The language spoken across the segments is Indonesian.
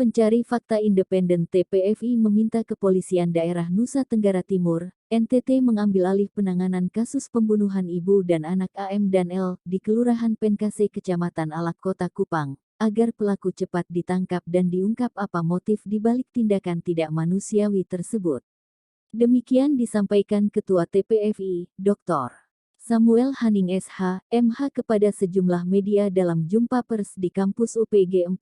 Pencari Fakta Independen TPFI meminta Kepolisian Daerah Nusa Tenggara Timur, NTT mengambil alih penanganan kasus pembunuhan ibu dan anak AM dan L di Kelurahan Penkase Kecamatan Alak Kota Kupang, agar pelaku cepat ditangkap dan diungkap apa motif di balik tindakan tidak manusiawi tersebut. Demikian disampaikan Ketua TPFI, Dr. Samuel Haning SH, MH kepada sejumlah media dalam jumpa pers di kampus UPG 45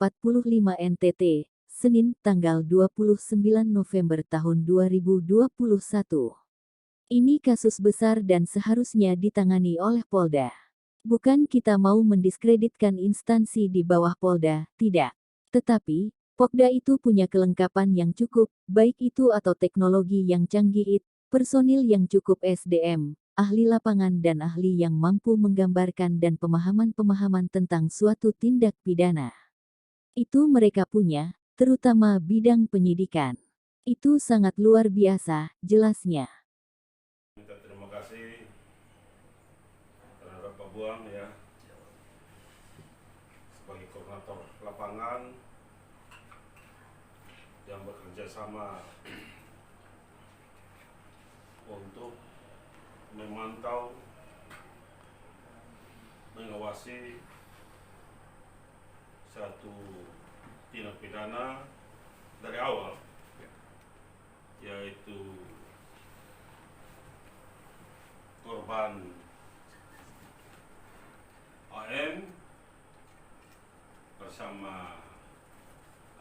NTT, Senin, tanggal 29 November tahun 2021. Ini kasus besar dan seharusnya ditangani oleh Polda. Bukan kita mau mendiskreditkan instansi di bawah Polda, tidak. Tetapi, Polda itu punya kelengkapan yang cukup, baik itu atau teknologi yang canggih, personil yang cukup SDM, ahli lapangan dan ahli yang mampu menggambarkan dan pemahaman-pemahaman tentang suatu tindak pidana. Itu mereka punya, terutama bidang penyidikan. Itu sangat luar biasa, jelasnya. Terima kasih terhadap Pak Buang ya, sebagai koordinator lapangan yang bekerja sama untuk memantau, mengawasi satu tindak pidana dari awal, yaitu korban AM bersama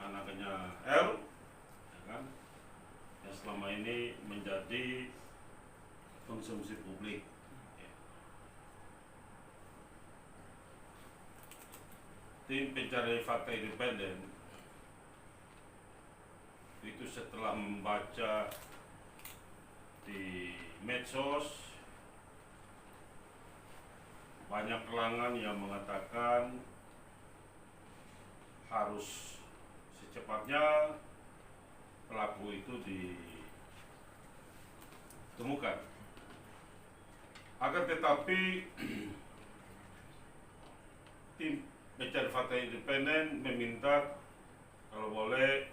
anaknya L, ya kan, yang selama ini menjadi konsumsi publik. Tim pencari fakta independen itu setelah membaca di medsos banyak kalangan yang mengatakan harus secepatnya pelaku itu ditemukan. Akan tetapi tim pencari fakta independen meminta kalau boleh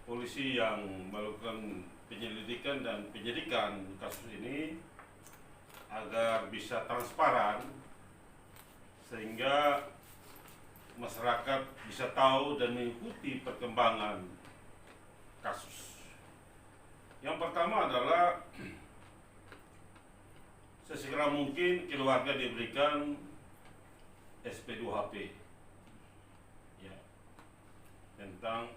polisi yang melakukan penyelidikan dan penyidikan kasus ini agar bisa transparan sehingga masyarakat bisa tahu dan mengikuti perkembangan kasus. Yang pertama adalah sesegera mungkin keluarga diberikan SP2HP ya, tentang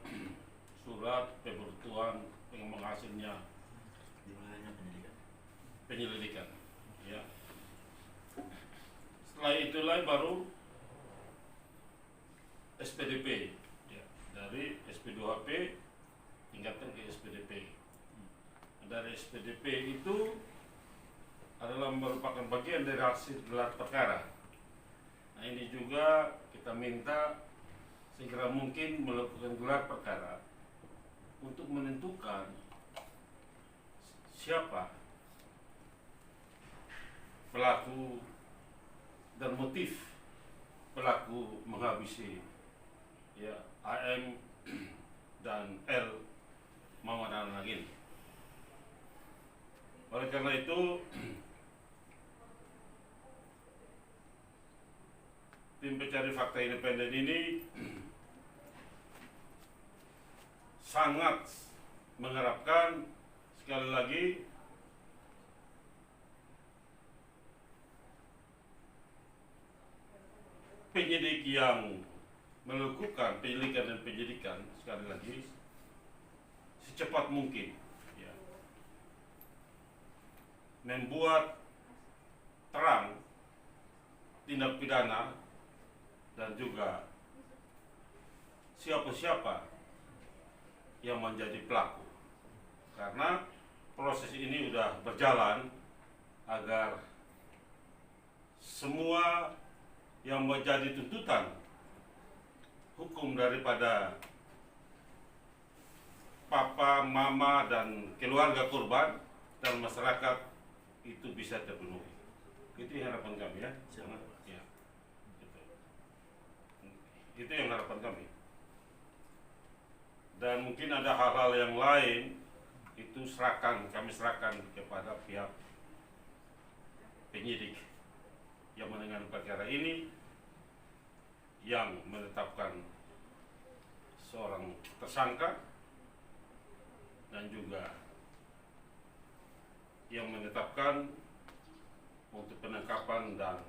surat pemberituan penghasilnya penyelidikan ya. Setelah itulah baru SPDP ya, dari SP2HP tingkatkan ke SPDP. Dari SPDP itu adalah merupakan bagian dari hasil gelar perkara. Nah, ini juga kita minta segera mungkin melakukan gelar perkara untuk menentukan siapa pelaku dan motif pelaku menghabisi ya AM dan L Muhammad Nagin. Oleh karena itu, tim pencari fakta independen ini sangat mengharapkan sekali lagi penyidik yang melakukan penyelidikan dan penyidikan sekali lagi secepat mungkin ya, membuat terang tindak pidana dan juga siapa-siapa yang menjadi pelaku, karena proses ini sudah berjalan agar semua yang menjadi tuntutan hukum daripada papa, mama, dan keluarga korban dan masyarakat itu bisa terpenuhi. Itu harapan kami ya. Ya. Gitu. Itu yang harapan kami. Dan mungkin ada hal-hal yang lain itu kami serahkan kepada pihak penyidik yang menangani perkara ini, yang menetapkan seorang tersangka dan juga yang menetapkan untuk penangkapan dan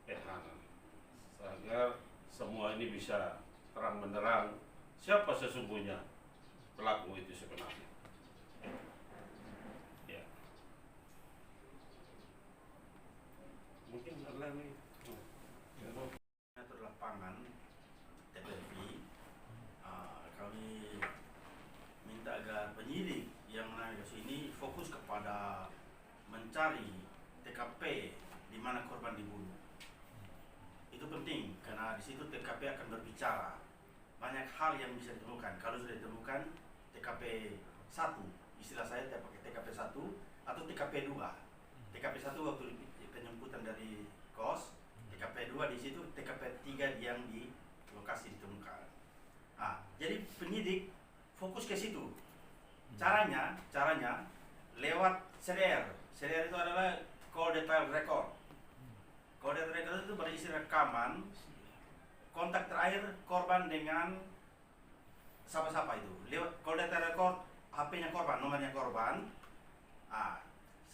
penahanan, agar semua ini bisa terang benderang siapa sesungguhnya pelaku itu sebenarnya. Ya. Mungkin ada lagi. Atur lapangan TPFI, kami minta agar penyidik yang menangani kasus ini fokus kepada mencari TKP di mana korban dibunuh. Itu penting karena di situ TKP akan berbicara. Banyak hal yang bisa ditemukan. Kalau sudah ditemukan TKP 1, istilah saya pakai TKP 1 atau TKP 2. TKP 1 waktu penjemputan dari kos, TKP 2 di situ, TKP 3 yang di lokasi ditemukan. Jadi penyidik fokus ke situ. Caranya lewat CDR. CDR itu adalah call detail record. Call detail record itu berisi rekaman kontak terakhir korban dengan siapa-siapa itu. Lewat call detail record, HP-nya korban, nomornya korban.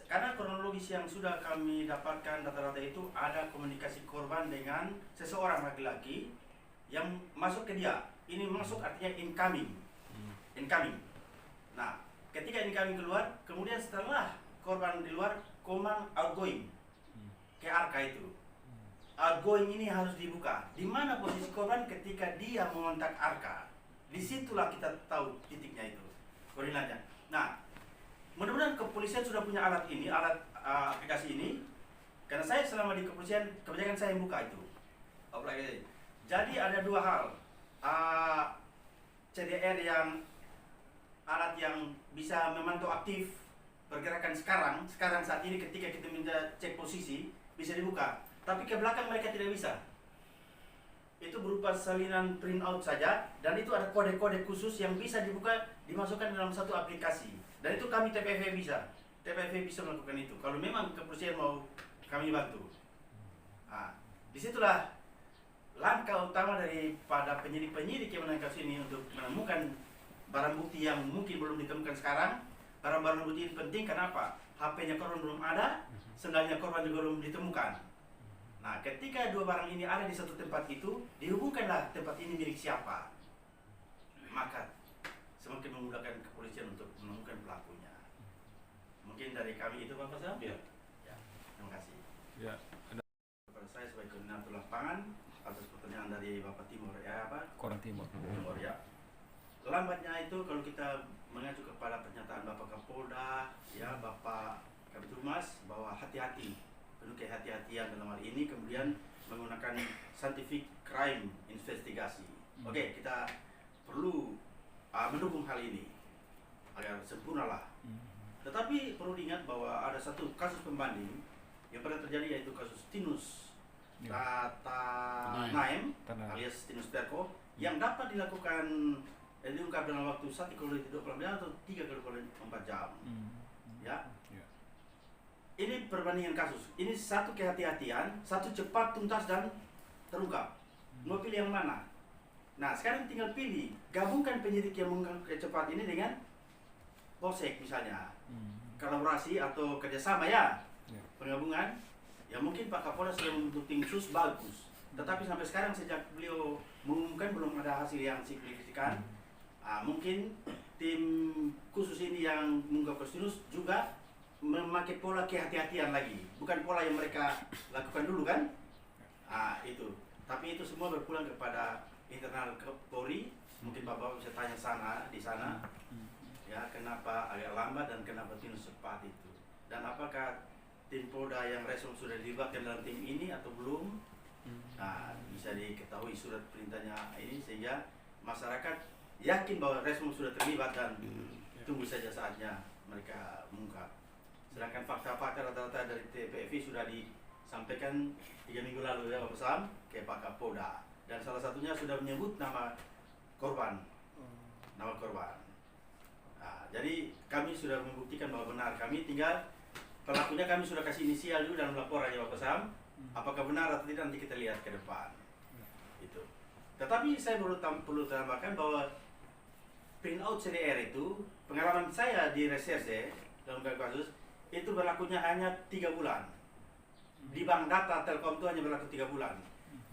Karena kronologis yang sudah kami dapatkan data-data itu, ada komunikasi korban dengan seseorang laki-laki yang masuk ke dia. Ini masuk artinya incoming. Nah, ketika incoming keluar, kemudian setelah korban di luar, command outgoing ke Arka itu. Outgoing ini harus dibuka. Di mana posisi korban ketika dia mengontak Arka? Disitulah kita tahu titiknya itu, koordinatnya. Nah, mudah-mudahan kepolisian sudah punya alat ini, aplikasi ini. Karena saya selama di kepolisian, kebanyakan saya yang buka itu. Jadi ada dua hal. CDR yang alat yang bisa memantau aktif pergerakan sekarang saat ini ketika kita minta cek posisi bisa dibuka. Tapi ke belakang mereka tidak bisa. Itu berupa salinan printout saja, dan itu ada kode-kode khusus yang bisa dibuka, dimasukkan dalam satu aplikasi. Dan itu kami TPFI bisa melakukan itu. Kalau memang kepolisian mau kami bantu. Disitulah langkah utama daripada penyidik-penyidik yang menangani kasus ini untuk menemukan barang bukti yang mungkin belum ditemukan sekarang. Barang-barang bukti ini penting, kenapa? HP-nya korban belum ada, sendalnya korban juga belum ditemukan. Nah, ketika dua barang ini ada di satu tempat itu, dihubungkanlah tempat ini milik siapa. Maka semakin memudahkan kepolisian untuk menemukan pelakunya. Mungkin dari kami itu, Bapak Sam? Ya. Ya, terima kasih. Ya, Kepada saya sebagai koordinator lapangan atas pertanyaan dari Bapak Timur, Korang Timur. Timur ya. Lambatnya itu kalau kita mengacu kepada pernyataan Bapak Kapolda, ya Bapak Kabid Humas, bahwa hati-hati, penuh kehati-hatian dalam hal ini, kemudian menggunakan scientific crime investigasi. Oke, kita perlu mendukung hal ini agar sempurnalah. Tetapi perlu diingat bahwa ada satu kasus pembanding yang pernah terjadi, yaitu kasus Tinus Naim alias Tinus Terko, yang dapat dilakukan diungkap dalam waktu 1 kali 24 jam atau 3 kali 4 jam. Ya. Ini perbandingan kasus. Ini satu kehati-hatian, satu cepat, tuntas dan terungkap. Mau pilih yang mana? Nah, sekarang tinggal pilih. Gabungkan penyidik yang mengungkap cepat ini dengan polsek misalnya. Kolaborasi atau kerjasama ya. Penggabungan. Ya mungkin Pak Kapolda sudah membentuk tim khusus, bagus. Tetapi sampai sekarang sejak beliau mengumumkan belum ada hasil yang signifikan. Mungkin tim khusus ini yang mengungkap kasus juga memakai pola kehati-hatian lagi, bukan pola yang mereka lakukan dulu kan? Itu. Tapi itu semua berpulang kepada internal Polri. Mungkin Bapak bisa tanya di sana, ya kenapa agak lambat dan kenapa tim cepat itu. Dan apakah tim Polda yang respon sudah dilibatkan dalam tim ini atau belum? Bisa diketahui surat perintahnya ini sehingga masyarakat yakin bahwa respon sudah terlibat dan tunggu saja saatnya mereka mengungkap. Sedangkan fakta-fakta rata-rata dari TPFI sudah disampaikan 3 minggu lalu ya Bapak Sam ke Pak Kapolda. dan salah satunya sudah menyebut nama korban. Nama korban. Nah, jadi kami sudah membuktikan bahwa benar. Kami tinggal pelakunya kami sudah kasih inisial dulu dalam laporan ya Bapak Sam. Apakah benar atau tidak nanti kita lihat ke depan. Itu. Tetapi saya perlu tambahkan bahwa print out CDR itu pengalaman saya di reserse dalam kasus itu berlakunya hanya 3 bulan. Di bank data Telkom itu hanya berlaku 3 bulan.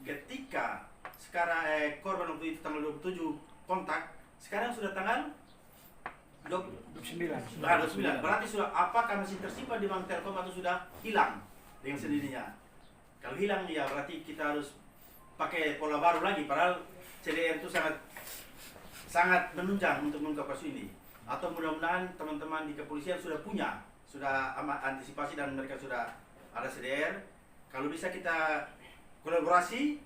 Ketika sekarang korban waktu itu tanggal 27 kontak, sekarang sudah tanggal 29. Berarti sudah apakah masih tersimpan di bank Telkom atau sudah hilang dengan sendirinya? Kalau hilang ya berarti kita harus pakai pola baru lagi. Padahal CDR itu sangat menunjang untuk mengungkap kasus ini. Atau mudah-mudahan teman-teman di kepolisian sudah antisipasi dan mereka sudah ada CDR. Kalau bisa kita kolaborasi.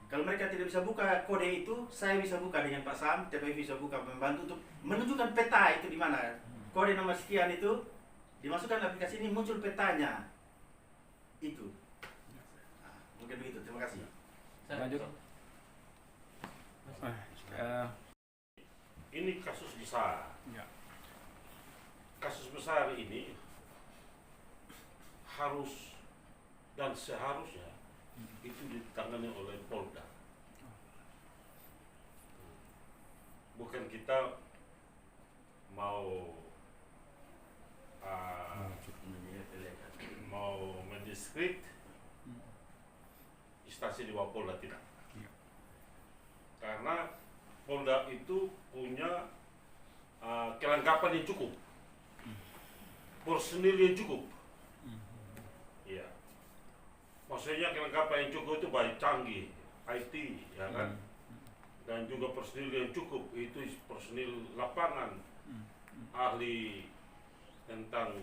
Kalau mereka tidak bisa buka kode itu, saya bisa buka dengan Pak Sam, TPF bisa buka, membantu untuk menunjukkan peta itu di mana. Kode nomor sekian itu dimasukkan aplikasi ini, muncul petanya. Itu. Nah, mungkin begitu. Terima kasih. Lanjut. Ini kasus besar. Ya. Kasus besar ini harus dan seharusnya itu ditangani oleh Polda. Bukan kita mau mendiskrit instansi di bawah Polda, tidak. Karena Polda itu punya kelengkapan yang cukup, personil yang cukup. Ya, maksudnya kelengkapan yang cukup itu baik canggih, IT, ya kan, dan juga personil yang cukup itu personil lapangan, ahli tentang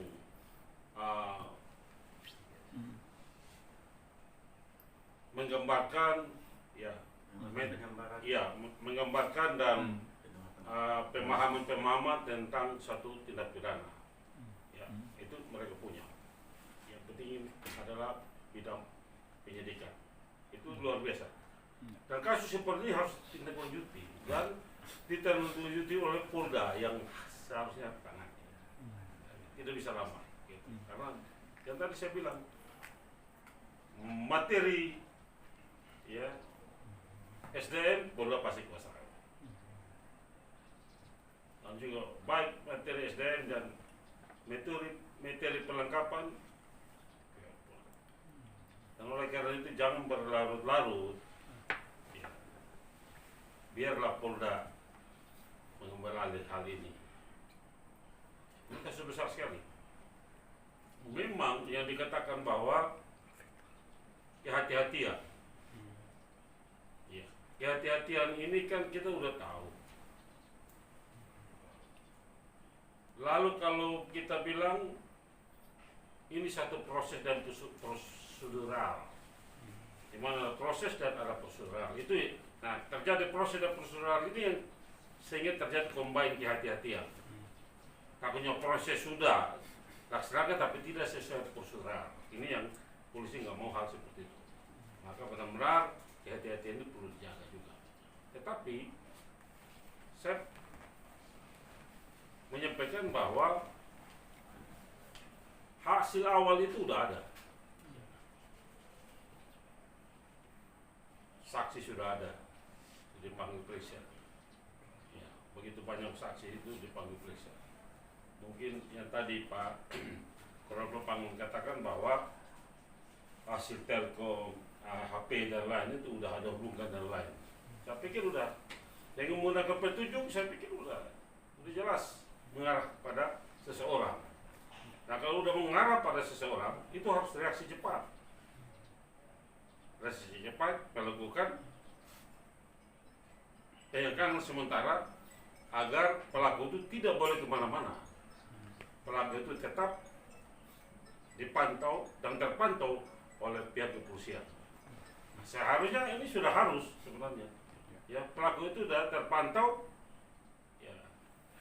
menggambarkan, ya, menggambarkan dan pemahaman tentang satu tindak pidana. Ya, itu mereka punya. Yang penting adalah bidang penyidikan. Itu luar biasa. Dan kasus seperti ini harus ditindaklanjuti dan ditindaklanjuti oleh Polda yang seharusnya tangani. Tidak bisa lama. Gitu. Karena yang tadi saya bilang materi, ya, SDM Polda pasti kuasai. Dan juga baik materi SDM dan materi perlengkapan. Dan oleh karena itu jangan berlarut-larut. Ya. Biarlah Polda mengambil alih hal ini. Ini kasus besar sekali. Memang yang dikatakan bahwa kehati-hatian. Ya, kehati-hatian ini kan kita udah tahu. Lalu kalau kita bilang ini satu proses dan prosedural, di mana proses dan ada prosedural itu, nah terjadi proses dan prosedural ini yang sehingga terjadi combine kehati-hatian. Takutnya proses sudah laksanakan tapi tidak sesuai prosedural. Ini yang polisi nggak mau hal seperti itu. Maka benar-benar kehati-hatian ini perlu dijaga juga. Tetapi saya menyampaikan bahwa hasil awal itu udah ada. Saksi sudah ada, dipanggil periksa. Ya, begitu banyak saksi itu dipanggil periksa. Mungkin yang tadi Pak Korban mengatakan bahwa hasil Telkom, HP dan lain itu udah ada hubungan dan lain. Saya pikir udah. Yang menggunakan petunjuk, saya pikir udah jelas mengarah pada seseorang. Nah kalau udah mengarah pada seseorang, itu harus reaksi cepat. Reaksi cepat melakukan penyegaran sementara agar pelaku itu tidak boleh kemana-mana. Pelaku itu tetap dipantau dan terpantau oleh pihak kepolisian. Nah, seharusnya ini sudah harus sebenarnya. Ya, pelaku itu sudah terpantau, ya,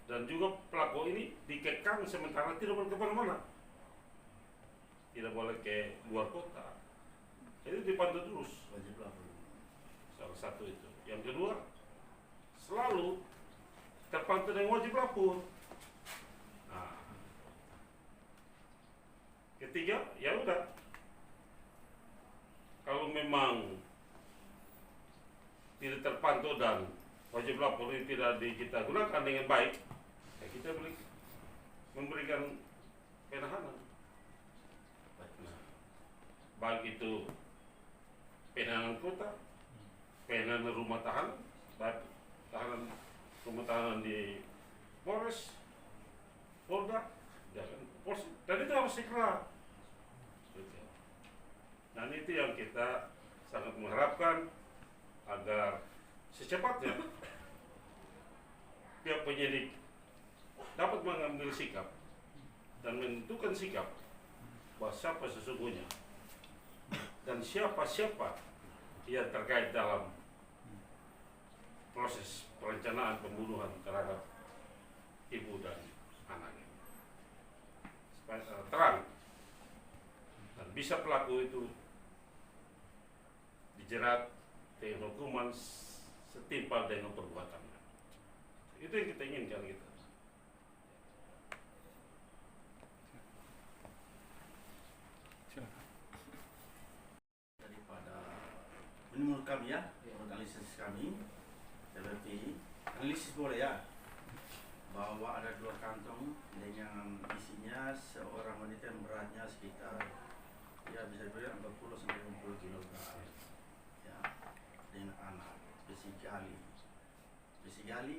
dan juga pelaku ini dikekang sementara tidak boleh kemana-mana, tidak boleh ke luar kota. Jadi dipantau terus. satu itu. Yang kedua, selalu terpantau dengan wajib lapor. Nah, ketiga, ya udah, kalau memang tidak terpantau dan wajib lapor ini tidak kita gunakan dengan baik, ya kita memberikan penahanan. Nah, baik itu penahanan kota, penahanan rumah tahanan, baik tahanan rumah tahanan di Polres, Polda, dan itu harus segera. Dan itu yang kita sangat mengharapkan agar secepatnya pihak penyidik dapat mengambil sikap dan menentukan sikap bahwa siapa sesungguhnya dan siapa yang terkait dalam proses perencanaan pembunuhan terhadap ibu dan anaknya, supaya terang dan bisa pelaku itu dijerat dengan hukuman setimpal dengan perbuatannya. Itu yang kita inginkan kita. Daripada menurut kami ya, menurut analisis kami, seperti analisis boleh ya, bahwa ada 2 kantong dengan isinya seorang wanita yang beratnya sekitar ya bisa dibilang 40 sampai 50 kg ya, dengan anak besi gali.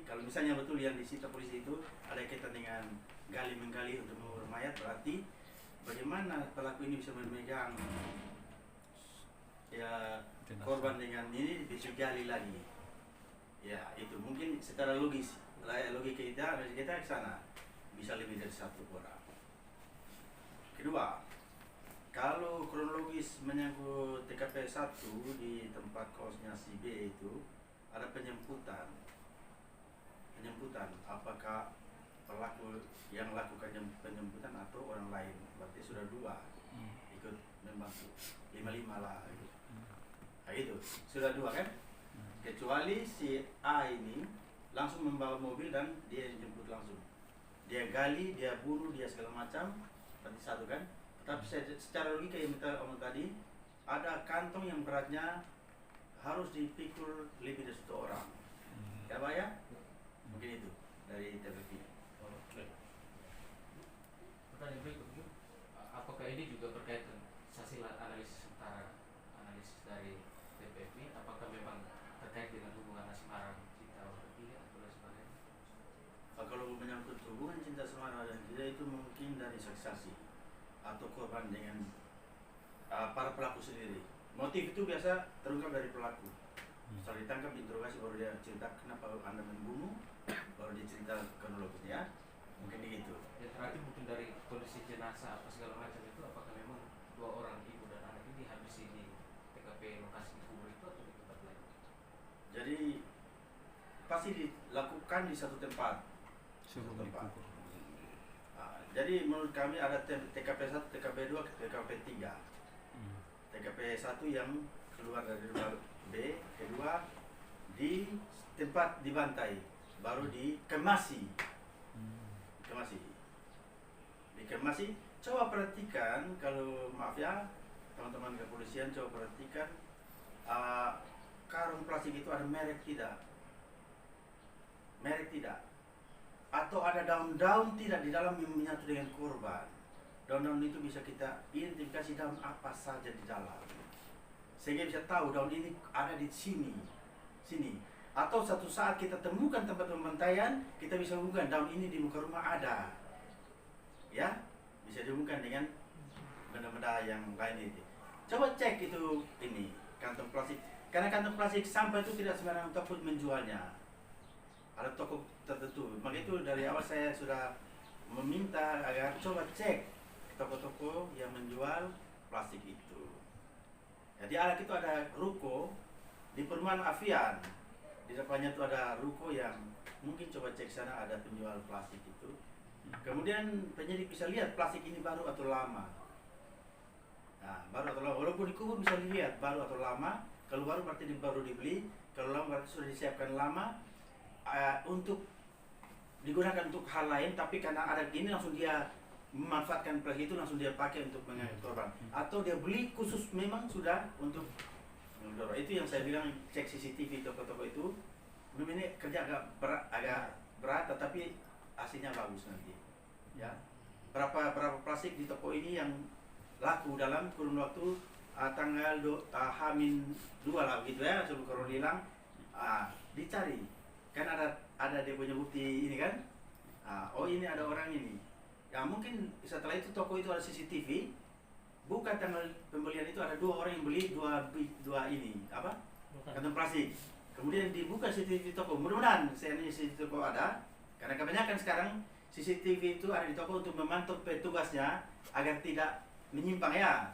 Kalau misalnya betul yang disita polisi itu ada kaitan dengan menggali untuk mengubur mayat, berarti bagaimana pelaku ini bisa memegang ya korban dengan ini besi gali lagi. Ya itu mungkin secara logika kita ke sana bisa lebih dari 1 orang. Kedua, kalau kronologis menyangkut TKP 1 di tempat kosnya si B itu ada penyemputan, apakah pelaku yang lakukan penyemputan atau orang lain, berarti sudah 2 ikut membantu, 5-5 lah gitu. Nah itu sudah 2 kan, kecuali si A ini langsung membawa mobil dan dia jemput langsung, dia gali, dia bunuh, dia segala macam, berarti 1 kan. Tapi secara logika yang kita omong tadi, ada kantong yang beratnya harus dipikul lebih dari 1 orang. Ya Pak ya? Mungkin itu dari TPV. Pertanyaan berikutnya, apakah ini juga berkaitan hasil analisis sementara, analisis dari TPV, apakah memang terkait dengan hubungan asmara cinta bertiga atau lain sebagainya? Kalau menyangkut hubungan cinta asmara dan tidak itu mungkin dari saksi atau korban dengan para pelaku sendiri. Motif itu biasa terungkap dari pelaku. Setelah ditangkap, diinterogasi, baru dia cerita kenapa Anda membunuh, baru dia cerita kronologisnya. Mungkin begitu. Yang terakhir mungkin dari kondisi jenazah apa segala macam itu, apakah memang 2 orang ibu dan anak ini habis di TKP lokasi kubur itu atau di tempat lain? Jadi pasti dilakukan di satu tempat. Jadi menurut kami ada TKP 1, TKP 2, TKP 3. TKP 1 yang keluar dari rumah B, kedua di tempat dibantai, baru dikemasi. Coba perhatikan, kalau maaf ya teman-teman kepolisian, coba perhatikan karung plastik itu ada merek tidak, atau ada daun-daun tidak di dalam yang menyatu dengan korban. Daun-daun itu bisa kita identifikasi daun apa saja di dalam, sehingga bisa tahu daun ini ada di sini. Atau satu saat kita temukan tempat pembantaian, kita bisa hubungkan daun ini di muka rumah ada, ya bisa dihubungkan dengan benda-benda yang lain itu. Coba cek itu ini kantong plastik, karena kantong plastik sampah itu tidak sembarangan toko menjualnya. Ada toko tertentu. Maka itu dari awal saya sudah meminta agar coba cek toko-toko yang menjual plastik itu. Jadi ada itu ada ruko di perumahan Avian. Di depannya itu ada ruko yang mungkin coba cek sana ada penjual plastik itu. Kemudian penyidik bisa lihat plastik ini baru atau lama. Nah, baru atau lama, walaupun dikubur bisa dilihat baru atau lama. Kalau baru berarti baru dibeli, Kalau lama berarti sudah disiapkan lama untuk digunakan untuk hal lain, tapi karena ada gini langsung dia memanfaatkan plastik itu, langsung dia pakai untuk mengangkut korban, atau dia beli khusus memang sudah untuk mendorong. Itu yang saya bilang, cek CCTV toko-toko itu. Memang ini kerja agak berat, tetapi hasilnya bagus nanti. Ya, berapa plastik di toko ini yang laku dalam kurun waktu tanggal H-2 lah gitu ya, sebelum corona hilang. Dicari kan ada dia punya bukti ini kan. Oh ini ada orang ini ya, mungkin setelah itu toko itu ada CCTV, bukan tanggal pembelian itu ada 2 orang yang beli dua ini apa kantong plastik, kemudian dibuka CCTV toko. Mudah-mudahan CCTV toko ada, karena kebanyakan sekarang CCTV itu ada di toko untuk memantau petugasnya agar tidak menyimpang ya.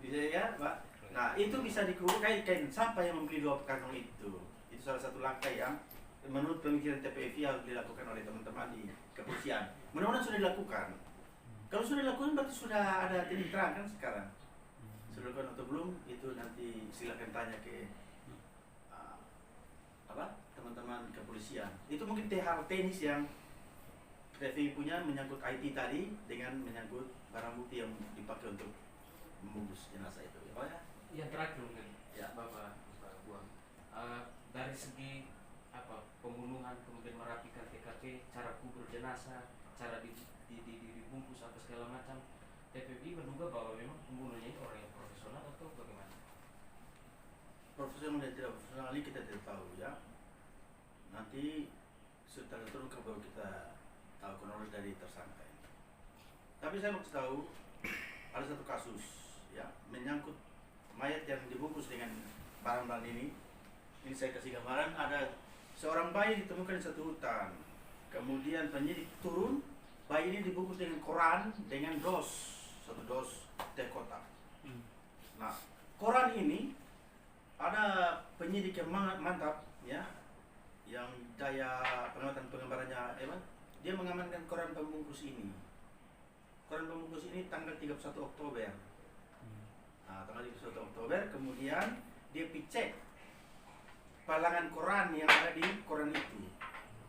Bisa ya, Pak. Nah, itu bisa dikaitkan siapa yang membeli 2 kantong itu. Itu salah satu langkah yang menurut pemikiran TPFI harus dilakukan oleh teman-teman di kepolisian. Mudah-mudahan sudah dilakukan. Kalau sudah dilakukan berarti sudah ada titik terang kan sekarang. Sudah dilakukan atau belum, itu nanti silakan tanya ke teman-teman kepolisian. Itu mungkin hal teknis yang TPFI punya menyangkut IT tadi dengan menyangkut barang bukti yang dipakai untuk membungkus jenazah itu. Ya, Pak ya? Yang terakhir mungkin, Ya. Bapak Buang, dari segi pembunuhan, kemudian merapikan TKP, cara kubur jenazah, cara dibungkus apa segala macam, TPI menduga bahwa memang pembunuhnya itu orang yang profesional atau bagaimana? Profesional dan tidak profesional ini kita tidak tahu ya. Nanti setelah terungkap baru kita tahu kronologi dari tersangka ini. Tapi saya mau tahu ada satu kasus ya, menyangkut mayat yang dibungkus dengan barang-barang ini. Ini saya kasih gambaran, ada seorang bayi ditemukan di satu hutan. Kemudian penyidik turun, bayi ini dibungkus dengan koran, dengan satu dos teh kotak. Nah, koran ini ada penyidik yang mantap ya, yang daya pengamatan penggambarannya hebat. Dia mengamankan koran pembungkus ini. Koran pembungkus ini tanggal 31 Oktober. Nah, tanggal 31 Oktober, kemudian dia cek palangan koran yang ada di koran itu.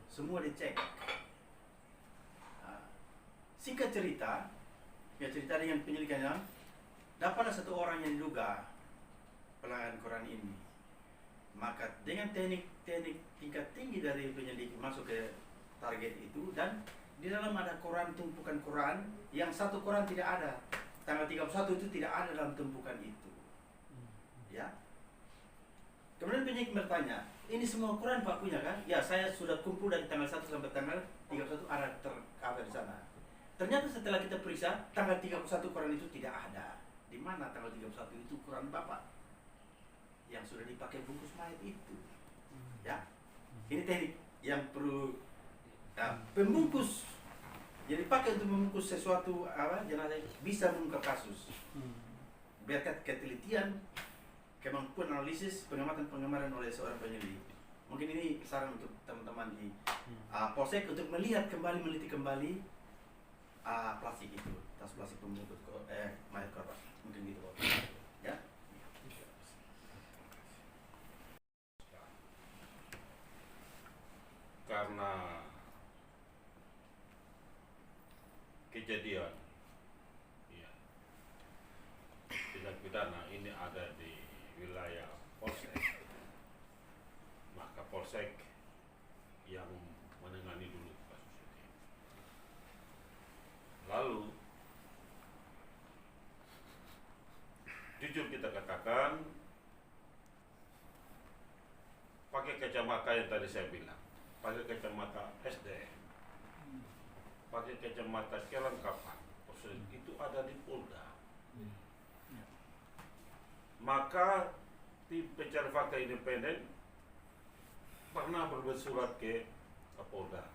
Semua dicek. Singkat cerita, ya cerita dengan penyelidikannya, dapatlah satu orang yang diduga palangan koran ini. Maka dengan teknik tingkat tinggi dari penyelidik masuk ke target itu, dan di dalam ada koran, tumpukan koran, yang satu koran tidak ada. Tanggal 31 itu tidak ada dalam tumpukan itu. Ya. Kemudian penyidik bertanya, ini semua koran Pak punya kan? Ya, saya sudah kumpul dari tanggal 1 sampai tanggal 31 ada tercover di sana. Ternyata setelah kita periksa, tanggal 31 koran itu tidak ada. Di mana tanggal 31 itu koran Bapak yang sudah dipakai bungkus mayat itu? Ya. Ini teknik yang perlu pembungkus yang dipakai untuk membungkus sesuatu jenazah bisa mengungkap kasus. Berkat ketelitian, kemampuan analisis, pengamatan oleh seorang penyelidik. Mungkin ini saran untuk teman-teman di Polsek untuk meneliti kembali plastik itu, tas plastik pembungkus mayat korban. Mungkin gitu, Pak. Ya. Karena kejadian ya, tindak pidana ini ada di wilayah Polsek, maka Polsek yang menangani dulu kasus ini. Lalu jujur kita katakan, pakai kacamata yang tadi saya bilang, pakai kacamata SD, pakai kacamata kelengkapan itu ada di Polda. Maka tim pencari fakta independen pernah berbuat surat ke Polda.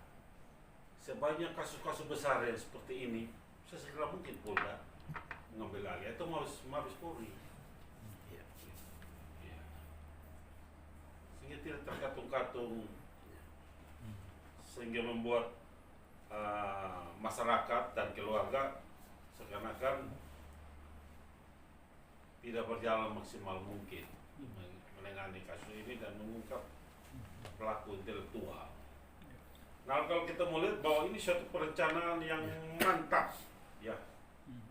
Sebanyak kasus-kasus besar yang seperti ini, sesegera mungkin Polda mengambil alih atau Mabes Polri. Ya. Sehingga tidak terkatung-katung, sehingga membuat masyarakat dan keluarga seakan-akan tidak berjalan maksimal mungkin menangani kasus ini dan mengungkap pelaku intelektual. Nah, kalau kita melihat bahwa ini suatu perencanaan yang mantap, ya,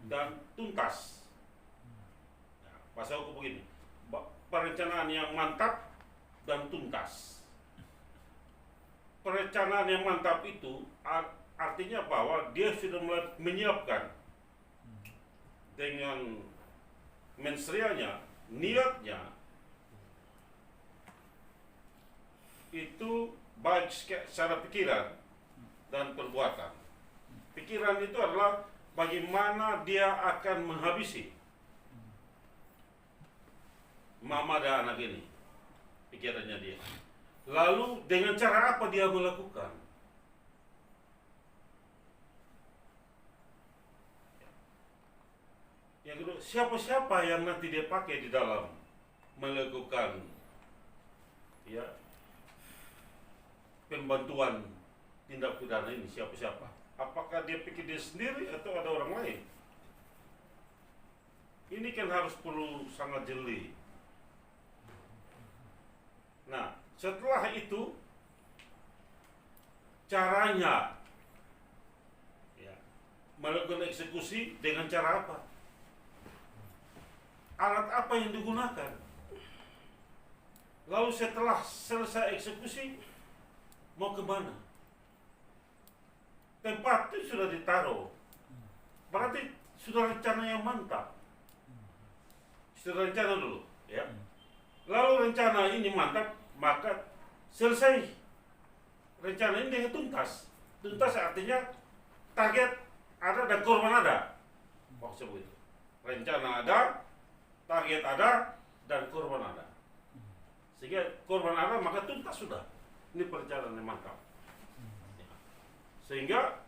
dan tuntas. Nah, pasal hukum begini, perencanaan yang mantap dan tuntas. Perencanaan yang mantap itu artinya bahwa dia sudah mulai menyiapkan dengan mensreanya, niatnya itu baik secara pikiran dan perbuatan. Pikiran itu adalah bagaimana dia akan menghabisi mama dan anak ini, pikirannya dia. Lalu dengan cara apa dia melakukan? Yang kedua, siapa-siapa yang nanti dia pakai di dalam melakukan, ya, pembantuan tindak pidana ini, siapa-siapa? Apakah dia pikir dia sendiri atau ada orang lain? Ini kan harus perlu sangat jeli. Nah, setelah itu caranya, ya, melakukan eksekusi dengan cara apa? Alat apa yang digunakan? Lalu setelah selesai eksekusi mau kemana? Tempat itu sudah ditaruh, berarti sudah rencana yang mantap. Sudah rencana dulu, ya. Lalu rencana ini mantap, maka selesai rencana ini dengan tuntas. Tuntas artinya target ada dan korban ada. Maksud begitu. Rencana ada, target ada, dan korban ada. Sehingga korban ada, maka tuntas sudah. Ini perencanaan yang mantap. Sehingga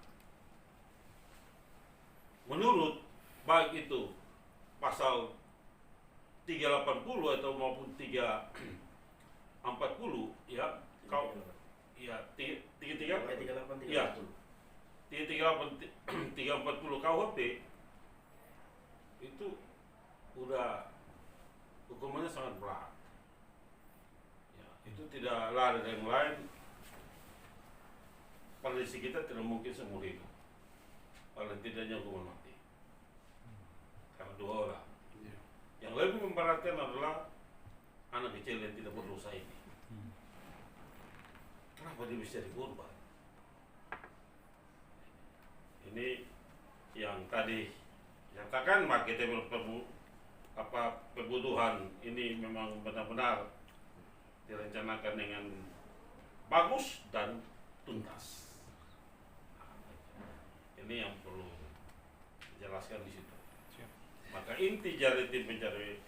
menurut baik itu pasal 380 atau maupun 340, ya, kau, ya, 338, ya, 340 KUHP itu udah hukumannya sangat berat. Ya, itu tidak lari dari yang lain. Kondisi kita tidak mungkin seumur hidup, paling tidaknya hukuman mati. Karena 2 orang. Yang lebih memberatkan adalah anak kecil yang tidak berdosa ini. Kenapa dia bisa dikorban? Ini yang tadi nyatakan kita pembunuhan ini memang benar-benar direncanakan dengan bagus dan tuntas. Ini yang perlu dijelaskan di situ. Maka inti dari tim pencari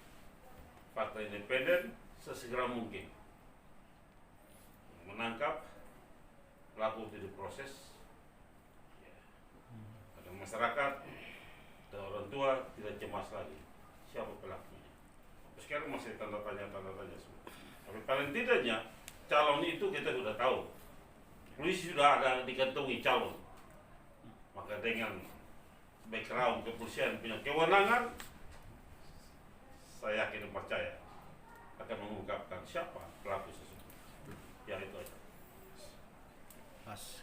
fakta independen sesegera mungkin menangkap pelaku, itu diproses, ya, agar masyarakat dan orang tua tidak cemas lagi siapa pelakunya. Sekarang masih tanda tanya semua. Tapi paling tidaknya calon itu kita sudah tahu, polisi sudah ada dikantongi calon. Maka dengan background kepolisian punya kewenangan, saya yakin dan percaya akan mengungkapkan siapa pelaku tersebut. Ya, itu aja. Mas